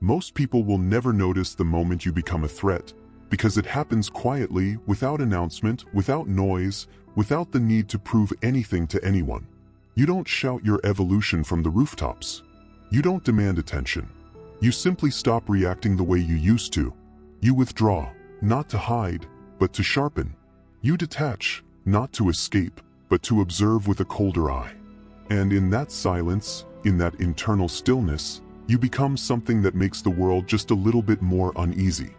Most people will never notice the moment you become a threat, because it happens quietly, without announcement, without noise, without the need to prove anything to anyone. You don't shout your evolution from the rooftops. You don't demand attention. You simply stop reacting the way you used to. You withdraw, not to hide, but to sharpen. You detach, not to escape, but to observe with a colder eye. And in that silence, in that internal stillness, you become something that makes the world just a little bit more uneasy.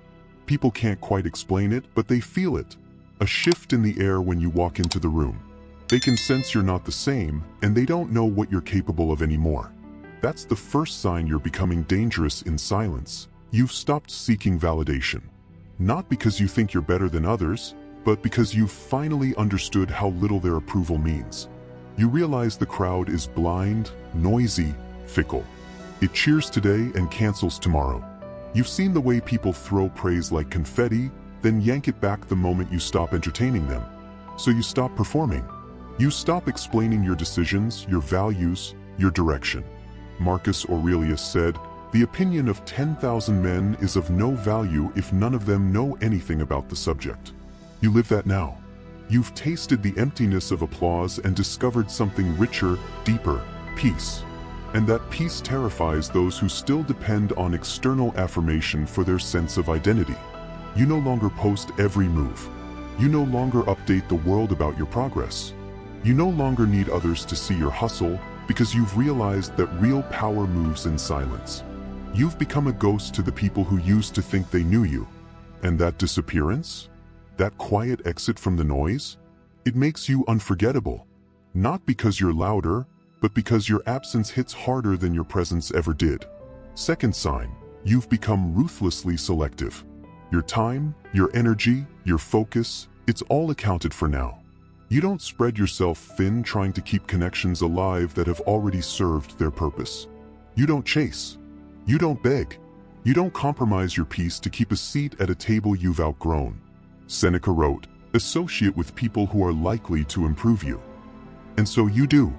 People can't quite explain it, but they feel it. A shift in the air when you walk into the room. They can sense you're not the same, and they don't know what you're capable of anymore. That's the first sign you're becoming dangerous in silence. You've stopped seeking validation. Not because you think you're better than others, but because you've finally understood how little their approval means. You realize the crowd is blind, noisy, fickle. It cheers today and cancels tomorrow. You've seen the way people throw praise like confetti, then yank it back the moment you stop entertaining them. So you stop performing. You stop explaining your decisions, your values, your direction. Marcus Aurelius said, "The opinion of 10,000 men is of no value if none of them know anything about the subject." You live that now. You've tasted the emptiness of applause and discovered something richer, deeper, peace. And that peace terrifies those who still depend on external affirmation for their sense of identity. You no longer post every move. You no longer update the world about your progress. You no longer need others to see your hustle, because you've realized that real power moves in silence. You've become a ghost to the people who used to think they knew you. And that disappearance? That quiet exit from the noise? It makes you unforgettable. Not because you're louder, but because your absence hits harder than your presence ever did. Second sign, you've become ruthlessly selective. Your time, your energy, your focus, it's all accounted for now. You don't spread yourself thin trying to keep connections alive that have already served their purpose. You don't chase. You don't beg. You don't compromise your peace to keep a seat at a table you've outgrown. Seneca wrote, "Associate with people who are likely to improve you." And so you do.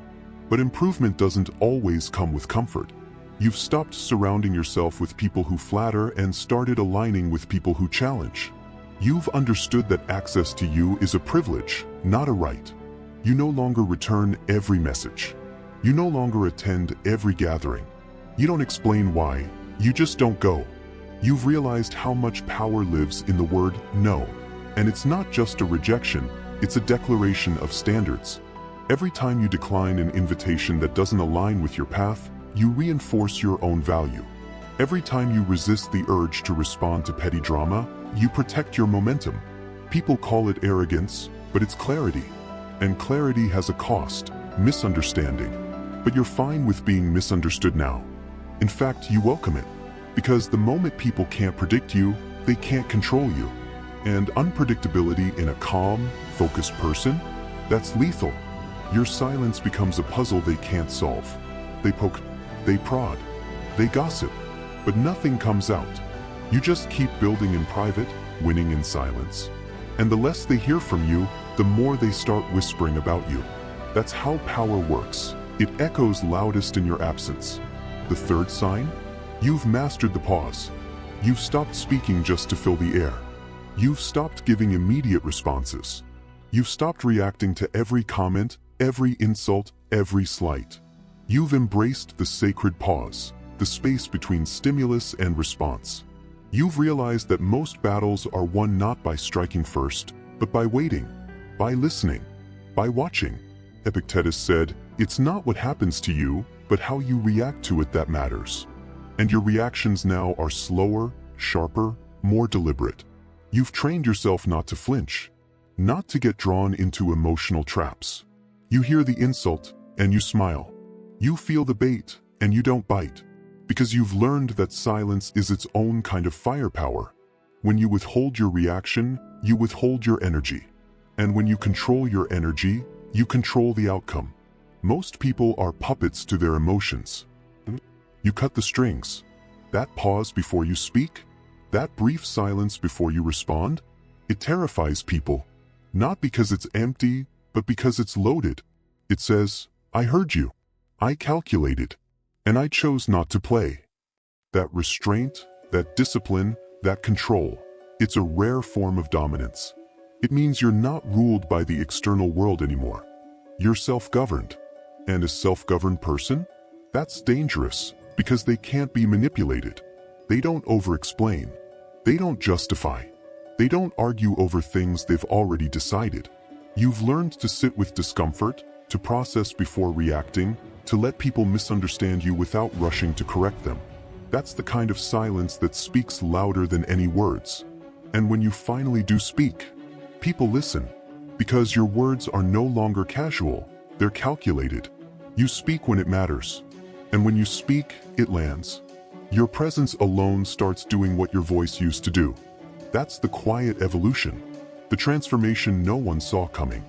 But improvement doesn't always come with comfort. You've stopped surrounding yourself with people who flatter and started aligning with people who challenge. You've understood that access to you is a privilege, not a right. You no longer return every message. You no longer attend every gathering. You don't explain why, you just don't go. You've realized how much power lives in the word no. And it's not just a rejection, it's a declaration of standards. Every time you decline an invitation that doesn't align with your path, you reinforce your own value. Every time you resist the urge to respond to petty drama, you protect your momentum. People call it arrogance, but it's clarity. And clarity has a cost, misunderstanding. But you're fine with being misunderstood now. In fact, you welcome it. Because the moment people can't predict you, they can't control you. And unpredictability in a calm, focused person, that's lethal. Your silence becomes a puzzle they can't solve. They poke, they prod, they gossip, but nothing comes out. You just keep building in private, winning in silence. And the less they hear from you, the more they start whispering about you. That's how power works. It echoes loudest in your absence. The third sign? You've mastered the pause. You've stopped speaking just to fill the air. You've stopped giving immediate responses. You've stopped reacting to every comment, every insult, every slight. You've embraced the sacred pause, the space between stimulus and response. You've realized that most battles are won not by striking first, but by waiting, by listening, by watching. Epictetus said, "It's not what happens to you, but how you react to it that matters." And your reactions now are slower, sharper, more deliberate. You've trained yourself not to flinch, not to get drawn into emotional traps. You hear the insult, and you smile. You feel the bait, and you don't bite. Because you've learned that silence is its own kind of firepower. When you withhold your reaction, you withhold your energy. And when you control your energy, you control the outcome. Most people are puppets to their emotions. You cut the strings. That pause before you speak, that brief silence before you respond, it terrifies people. Not because it's empty, but because it's loaded. It says, "I heard you. I calculated. And I chose not to play." that restraint, that discipline, that control. It's a rare form of dominance. It means you're not ruled by the external world anymore. You're self-governed. And a self-governed person? That's dangerous, because they can't be manipulated. They don't over-explain. They don't justify. They don't argue over things they've already decided. You've learned to sit with discomfort, to process before reacting, to let people misunderstand you without rushing to correct them. That's the kind of silence that speaks louder than any words. And when you finally do speak, people listen, because your words are no longer casual, they're calculated. You speak when it matters, and when you speak, it lands. Your presence alone starts doing what your voice used to do. That's the quiet evolution, the transformation no one saw coming.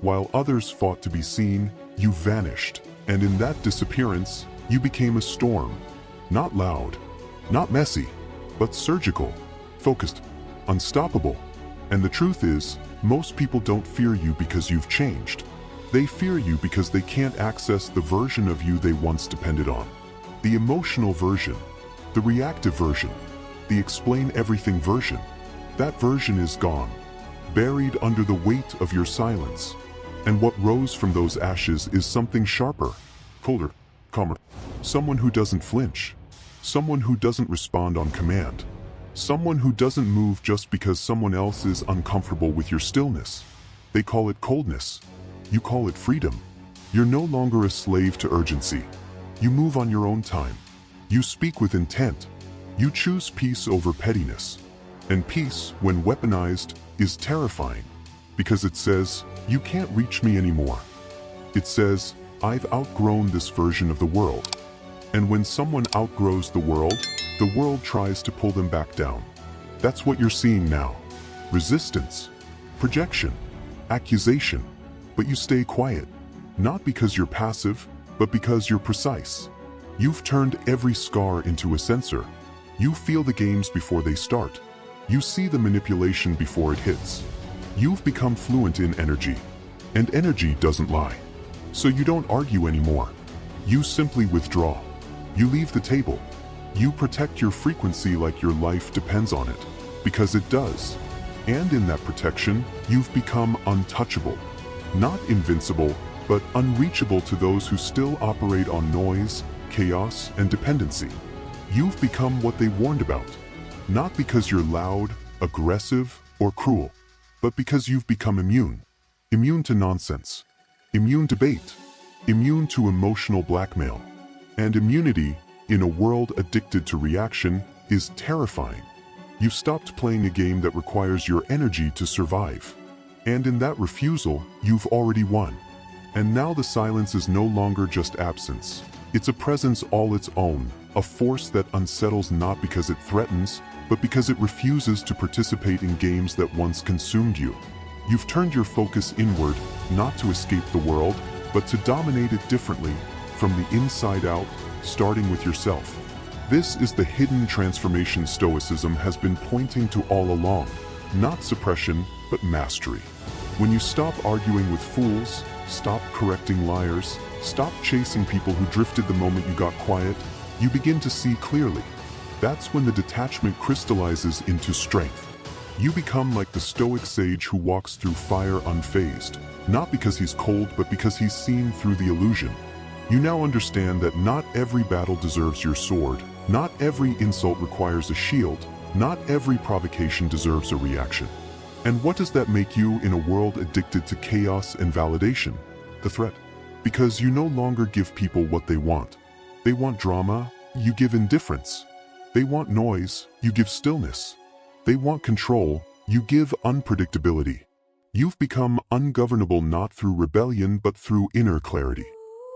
While others fought to be seen, you vanished, and in that disappearance, you became a storm. Not loud, not messy, but surgical, focused, unstoppable. And the truth is, most people don't fear you because you've changed. They fear you because they can't access the version of you they once depended on. The emotional version, the reactive version, the explain everything version. That version is gone, buried under the weight of your silence. And what rose from those ashes is something sharper, colder, calmer. Someone who doesn't flinch. Someone who doesn't respond on command. Someone who doesn't move just because someone else is uncomfortable with your stillness. They call it coldness. You call it freedom. You're no longer a slave to urgency. You move on your own time. You speak with intent. You choose peace over pettiness. And peace, when weaponized, is terrifying. Because it says, you can't reach me anymore. It says, I've outgrown this version of the world. And when someone outgrows the world tries to pull them back down. That's what you're seeing now. Resistance, projection, accusation. But you stay quiet, not because you're passive, but because you're precise. You've turned every scar into a sensor. You feel the games before they start. You see the manipulation before it hits. You've become fluent in energy, and energy doesn't lie. So you don't argue anymore. You simply withdraw. You leave the table. You protect your frequency like your life depends on it, because it does. And in that protection, you've become untouchable. Not invincible, but unreachable to those who still operate on noise, chaos, and dependency. You've become what they warned about. Not because you're loud, aggressive, or cruel, but because you've become immune. Immune to nonsense. Immune to bait. Immune to emotional blackmail. And immunity, in a world addicted to reaction, is terrifying. You've stopped playing a game that requires your energy to survive. And in that refusal, you've already won. And now the silence is no longer just absence. It's a presence all its own, a force that unsettles not because it threatens, but because it refuses to participate in games that once consumed you. You've turned your focus inward, not to escape the world, but to dominate it differently, from the inside out, starting with yourself. This is the hidden transformation Stoicism has been pointing to all along. Not suppression, but mastery. When you stop arguing with fools, stop correcting liars, stop chasing people who drifted the moment you got quiet, you begin to see clearly. That's when the detachment crystallizes into strength. You become like the Stoic sage who walks through fire unfazed, not because he's cold, but because he's seen through the illusion. You now understand that not every battle deserves your sword, not every insult requires a shield, not every provocation deserves a reaction. And what does that make you in a world addicted to chaos and validation? The threat. Because you no longer give people what they want. They want drama, you give indifference. They want noise, you give stillness. They want control, you give unpredictability. You've become ungovernable not through rebellion but through inner clarity.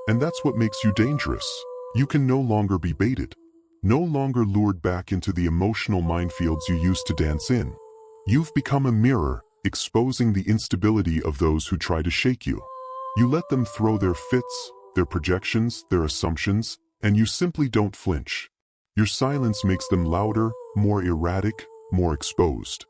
And that's what makes you dangerous. You can no longer be baited. No longer lured back into the emotional minefields you used to dance in. You've become a mirror, exposing the instability of those who try to shake you. You let them throw their fits, their projections, their assumptions, and you simply don't flinch. Your silence makes them louder, more erratic, more exposed.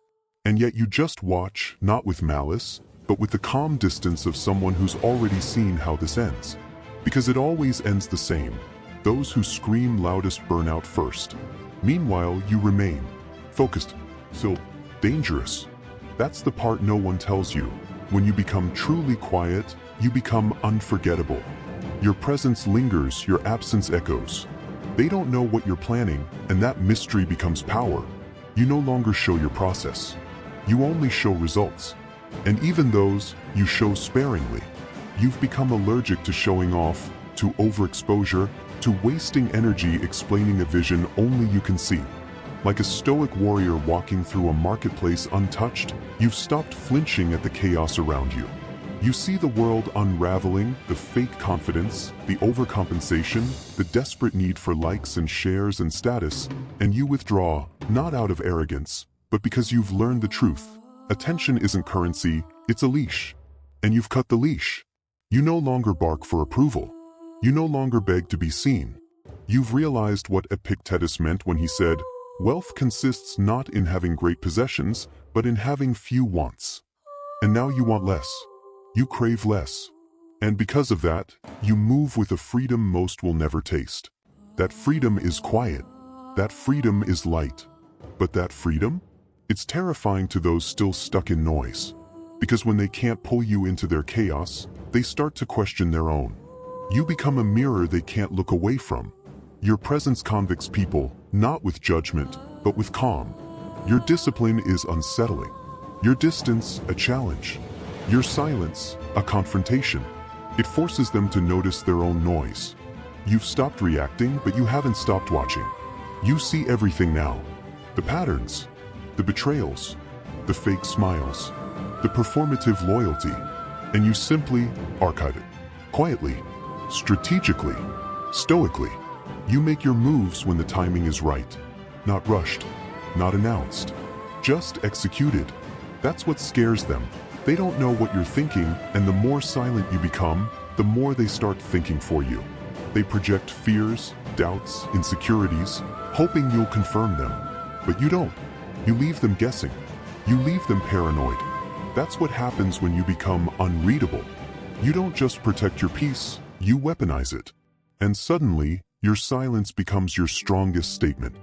And yet you just watch, not with malice, but with the calm distance of someone who's already seen how this ends. Because it always ends the same. Those who scream loudest burn out first. Meanwhile, you remain focused, still dangerous. That's the part no one tells you. When you become truly quiet, you become unforgettable. Your presence lingers, your absence echoes. They don't know what you're planning, and that mystery becomes power. You no longer show your process. You only show results. And even those, you show sparingly. You've become allergic to showing off, to overexposure, to wasting energy explaining a vision only you can see. Like a stoic warrior walking through a marketplace untouched, you've stopped flinching at the chaos around you. You see the world unraveling, the fake confidence, the overcompensation, the desperate need for likes and shares and status, and you withdraw, not out of arrogance, but because you've learned the truth. Attention isn't currency, it's a leash. And you've cut the leash. You no longer bark for approval. You no longer beg to be seen. You've realized what Epictetus meant when he said, "Wealth consists not in having great possessions, but in having few wants." And now you want less. You crave less. And because of that, you move with a freedom most will never taste. That freedom is quiet. That freedom is light. But that freedom? It's terrifying to those still stuck in noise. Because when they can't pull you into their chaos, they start to question their own. You become a mirror they can't look away from. Your presence convicts people, not with judgment, but with calm. Your discipline is unsettling. Your distance, a challenge. Your silence, a confrontation. It forces them to notice their own noise. You've stopped reacting, but you haven't stopped watching. You see everything now. The patterns, the betrayals, the fake smiles, the performative loyalty, and you simply archive it. Quietly, strategically, stoically. You make your moves when the timing is right. Not rushed, not announced, just executed. That's what scares them. They don't know what you're thinking, and the more silent you become, the more they start thinking for you. They project fears, doubts, insecurities, hoping you'll confirm them. But you don't. You leave them guessing. You leave them paranoid. That's what happens when you become unreadable. You don't just protect your peace, you weaponize it. And suddenly, your silence becomes your strongest statement.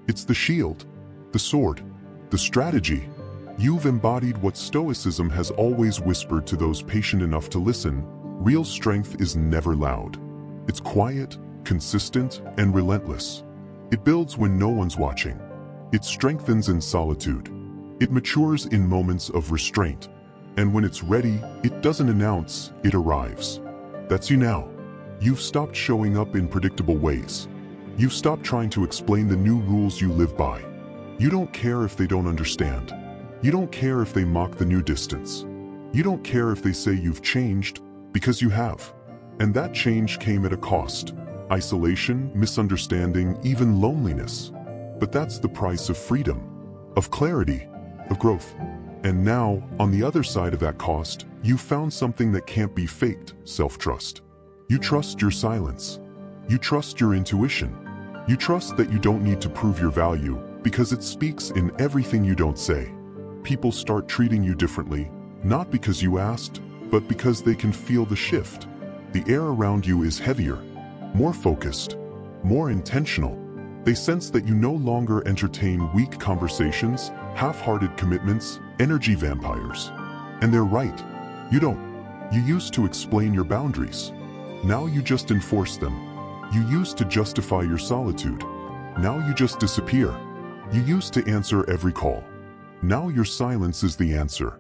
It's the shield, the sword, the strategy. You've embodied what Stoicism has always whispered to those patient enough to listen. Real strength is never loud. It's quiet, consistent, and relentless. It builds when no one's watching. It strengthens in solitude. It matures in moments of restraint. And when it's ready, it doesn't announce, it arrives. That's you now. You've stopped showing up in predictable ways. You've stopped trying to explain the new rules you live by. You don't care if they don't understand. You don't care if they mock the new distance. You don't care if they say you've changed, because you have. And that change came at a cost. Isolation, misunderstanding, even loneliness. But that's the price of freedom, of clarity, of growth. And now, on the other side of that cost, you found something that can't be faked, self-trust. You trust your silence. You trust your intuition. You trust that you don't need to prove your value, because it speaks in everything you don't say. People start treating you differently, not because you asked, but because they can feel the shift. The air around you is heavier, more focused, more intentional. They sense that you no longer entertain weak conversations, half-hearted commitments, energy vampires. And they're right. You don't. You used to explain your boundaries. Now you just enforce them. You used to justify your solitude. Now you just disappear. You used to answer every call. Now your silence is the answer.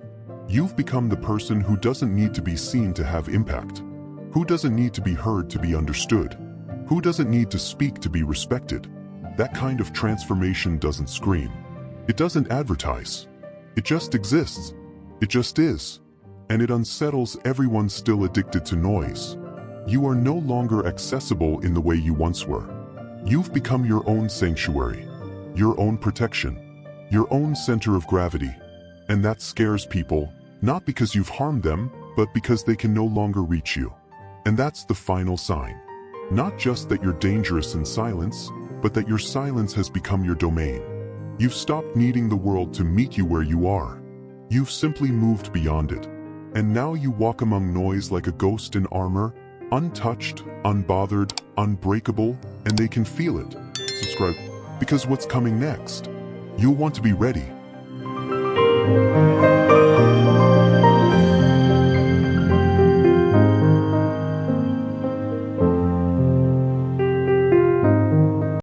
You've become the person who doesn't need to be seen to have impact. Who doesn't need to be heard to be understood. Who doesn't need to speak to be respected. That kind of transformation doesn't scream. It doesn't advertise. It just exists. It just is. And it unsettles everyone still addicted to noise. You are no longer accessible in the way you once were. You've become your own sanctuary, your own protection, your own center of gravity. And that scares people, not because you've harmed them, but because they can no longer reach you. And that's the final sign. Not just that you're dangerous in silence, but that your silence has become your domain. You've stopped needing the world to meet you where you are. You've simply moved beyond it. And now you walk among noise like a ghost in armor, untouched, unbothered, unbreakable, and they can feel it. Subscribe, because what's coming next? You'll want to be ready.